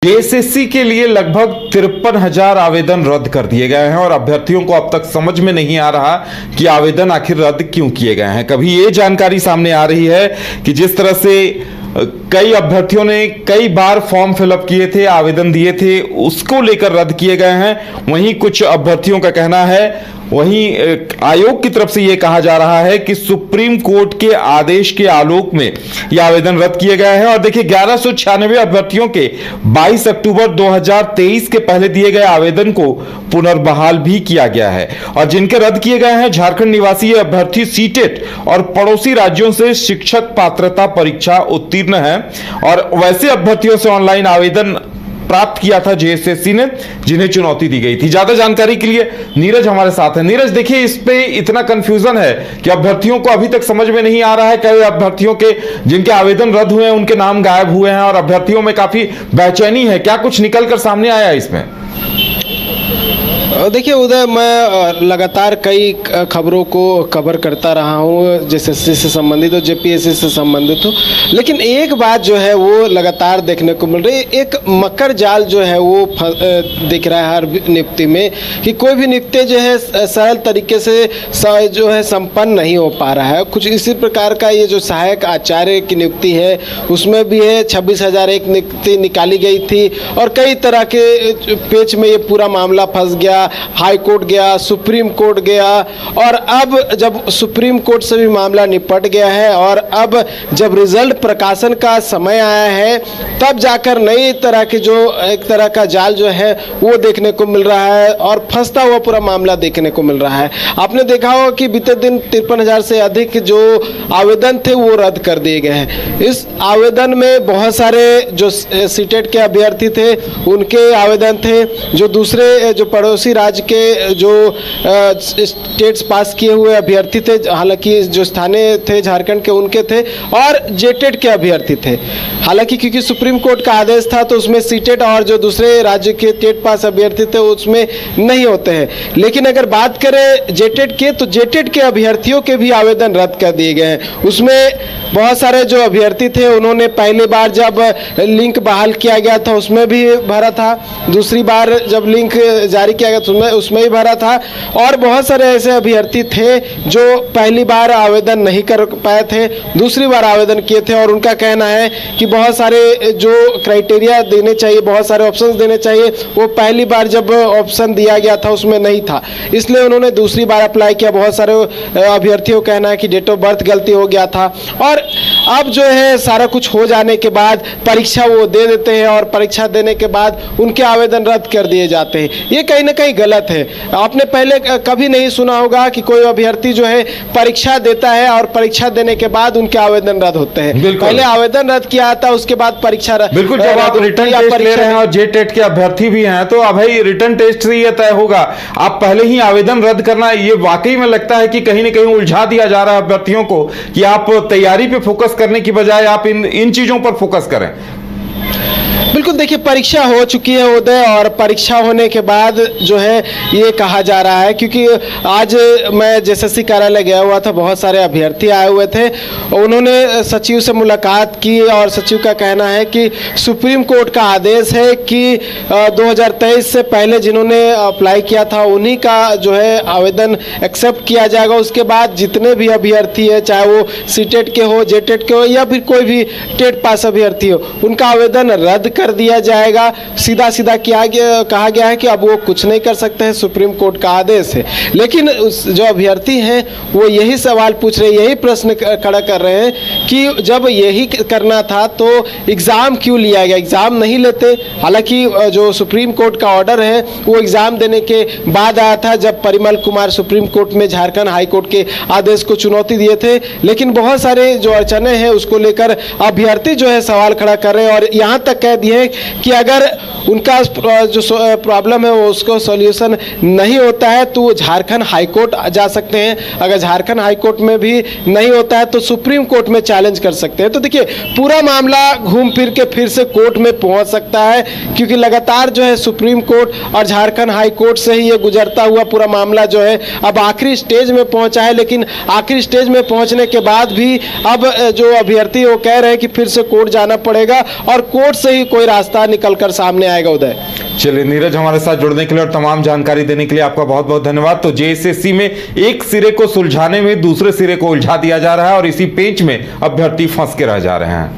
JSSC के लिए लगभग 53,000 आवेदन रद्द कर दिए गए हैं और अभ्यर्थियों को अब तक समझ में नहीं आ रहा कि आवेदन आखिर रद्द क्यों किए गए हैं। कभी ये जानकारी सामने आ रही है कि जिस तरह से कई अभ्यर्थियों ने कई बार फॉर्म फिलअप किए थे, आवेदन दिए थे, उसको लेकर रद्द किए गए हैं। वहीं कुछ अभ्यर्थियों का कहना है, वहीं आयोग की तरफ से यह कहा जा रहा है कि सुप्रीम कोर्ट के आदेश के आलोक में यह आवेदन रद्द किए गए हैं। और देखिए 1196 अभ्यर्थियों के 22 अक्टूबर 2023 के पहले दिए गए आवेदन को पुनर्बहाल भी किया गया है। और जिनके रद्द किए गए हैं, झारखंड निवासी अभ्यर्थी सीटेट और पड़ोसी राज्यों से शिक्षक पात्रता परीक्षा उत्तीर्ण है। और वैसे अभ्यर्थियों से ऑनलाइन आवेदन प्राप्त किया था जेएसएससी ने, जिन्हें चुनौती दी गई थी। ज्यादा जानकारी के लिए नीरज हमारे साथ है। नीरज, देखिए इस पे इतना कंफ्यूजन है कि अभ्यर्थियों को अभी तक समझ में नहीं आ रहा है। कई अभ्यर्थियों के जिनके आवेदन रद्द हुए हैं, उनके नाम गायब हुए हैं और अभ्यर्थियों में काफी बेचैनी है। क्या कुछ निकलकर सामने आया इसमें? देखिए उदय, मैं लगातार कई खबरों को कवर करता रहा हूँ, जेएसएससी से संबंधित हो, जेपीएससी से संबंधित हो, लेकिन एक बात जो है वो लगातार देखने को मिल रही है। एक मकर जाल जो है वो दिख रहा है हर नियुक्ति में, कि कोई भी नियुक्ति जो है सरल तरीके से जो है संपन्न नहीं हो पा रहा है। कुछ इसी प्रकार का ये जो सहायक आचार्य की नियुक्ति है उसमें भी है 26,001 नियुक्ति निकाली गई थी और कई तरह के पेच में ये पूरा मामला फंस गया। हाई कोर्ट गया, सुप्रीम कोर्ट गया और अब जब सुप्रीम कोर्ट से भी मामला निपट गया है और अब जब रिजल्ट प्रकाशन का समय आया है, तब जाकर नई तरह के जो एक तरह का जाल जो है वो देखने को मिल रहा है और फंसता हुआ पूरा मामला देखने को मिल रहा है। आपने देखा होगा कि बीते दिन 53,000 से अधिक जो आवेदन थे वो रद्द कर दिए गए हैं। इस आवेदन में बहुत सारे जो सीटेट के अभ्यर्थी थे उनके आवेदन थे, जो दूसरे जो पड़ोसी राज्य के जो स्टेट्स पास किए हुए अभ्यर्थी थे, हालांकि जो स्थानीय थे झारखंड के उनके थे, और जेटेट के अभ्यर्थी थे। हालांकि क्योंकि सुप्रीम कोर्ट का आदेश था तो उसमें सीटेट और जो दूसरे राज्य के टेट पास अभ्यर्थी थे उसमें नहीं होते हैं। लेकिन अगर बात करें जेटेट के, तो जेटेट के अभ्यर्थियों के भी आवेदन रद्द कर दिए गए हैं। उसमें बहुत सारे जो अभ्यर्थी थे उन्होंने पहली बार जब लिंक बहाल किया गया था उसमें भी भरा था, दूसरी बार जब लिंक जारी किया गया तो उसमें ही भरा था, और बहुत सारे ऐसे अभ्यर्थी थे जो पहली बार आवेदन नहीं कर पाए थे, दूसरी बार आवेदन किए थे। और उनका कहना है कि बहुत सारे जो क्राइटेरिया देने चाहिए, बहुत सारे ऑप्शंस देने चाहिए, वो पहली बार जब ऑप्शन दिया गया था उसमें नहीं था, इसलिए उन्होंने दूसरी बार अप्लाई किया। बहुत सारे अभ्यर्थियों का कहना है कि डेट ऑफ बर्थ गलती हो गया था। और अब जो है सारा कुछ हो जाने के बाद परीक्षा वो दे देते हैं और परीक्षा देने के बाद उनके आवेदन रद्द कर दिए जाते हैं। ये कहीं ना कहीं गलत है। आपने पहले कभी नहीं सुना होगा कि कोई अभ्यर्थी जो है परीक्षा देता है और परीक्षा देने के बाद उनके आवेदन रद्द होते हैं। पहले आवेदन रद्द किया था, उसके बाद परीक्षा बिल्कुल। जब आप रिटर्न टेस्ट ले रहे हैं और जेटेट के अभ्यर्थी भी हैं तो अब भाई रिटर्न टेस्ट से ये तय होगा। आप पहले ही आवेदन रद्द करना, ये वाकई में लगता है कि कहीं ना कहीं उलझा दिया जा रहा है अभ्यर्थियों को कि आप तैयारी पे फोकस करने की बजाय आप इन चीजों पर फोकस करें। बिल्कुल, देखिए परीक्षा हो चुकी है उदय, और परीक्षा होने के बाद जो है ये कहा जा रहा है, क्योंकि आज मैं जेएसएससी कार्यालय गया हुआ था, बहुत सारे अभ्यर्थी आए हुए थे, उन्होंने सचिव से मुलाकात की और सचिव का कहना है कि सुप्रीम कोर्ट का आदेश है कि 2023 से पहले जिन्होंने अप्लाई किया था उन्हीं का जो है आवेदन एक्सेप्ट किया जाएगा। उसके बाद जितने भी अभ्यर्थी है, चाहे वो सीटेट के हो, जेटेट के हो या फिर कोई भी टेट पास अभ्यर्थी हो, उनका आवेदन रद्द कर दिया जाएगा। सीधा सीधा कहा गया है कि अब वो कुछ नहीं कर सकते हैं, सुप्रीम कोर्ट का आदेश है। लेकिन जो अभ्यर्थी हैं वो यही सवाल पूछ रहे हैं, यही प्रश्न खड़ा कर रहे हैं कि जब यही करना था तो एग्ज़ाम क्यों लिया गया, एग्ज़ाम नहीं लेते। हालांकि जो सुप्रीम कोर्ट का ऑर्डर है वो एग्ज़ाम देने के बाद आया था, जब परिमल कुमार सुप्रीम कोर्ट में झारखंड हाई कोर्ट के आदेश को चुनौती दिए थे। लेकिन बहुत सारे जो अड़चने हैं उसको लेकर अभ्यर्थी जो है सवाल खड़ा कर रहे हैं और यहाँ तक कह दिए कि अगर उनका जो प्रॉब्लम है वो उसको सॉल्यूशन नहीं होता है तो वो झारखंड हाई कोर्ट जा सकते हैं। अगर झारखंड हाई कोर्ट में भी नहीं होता है तो सुप्रीम कोर्ट में चैलेंज कर सकते हैं। तो देखिए पूरा मामला घूम फिर के फिर से कोर्ट में पहुंच सकता है, क्योंकि लगातार जो है सुप्रीम कोर्ट और झारखंड हाई कोर्ट से ही ये गुजरता हुआ पूरा मामला जो है अब आखिरी स्टेज में पहुंचा है, लेकिन आखिरी स्टेज में पहुंचने के बाद भी अब जो अभ्यर्थी वो कह रहे हैं कि फिर से कोर्ट जाना पड़ेगा और कोर्ट से ही कोई रास्ता निकलकर सामने आएगा। उदय, चलिए नीरज, हमारे साथ जुड़ने के लिए और तमाम जानकारी देने के लिए आपका बहुत बहुत धन्यवाद। तो जेएसएससी में एक सिरे को सुलझाने में दूसरे सिरे को उलझा दिया जा रहा है और इसी पेंच में अभ्यर्थी फंस के रह जा रहे हैं।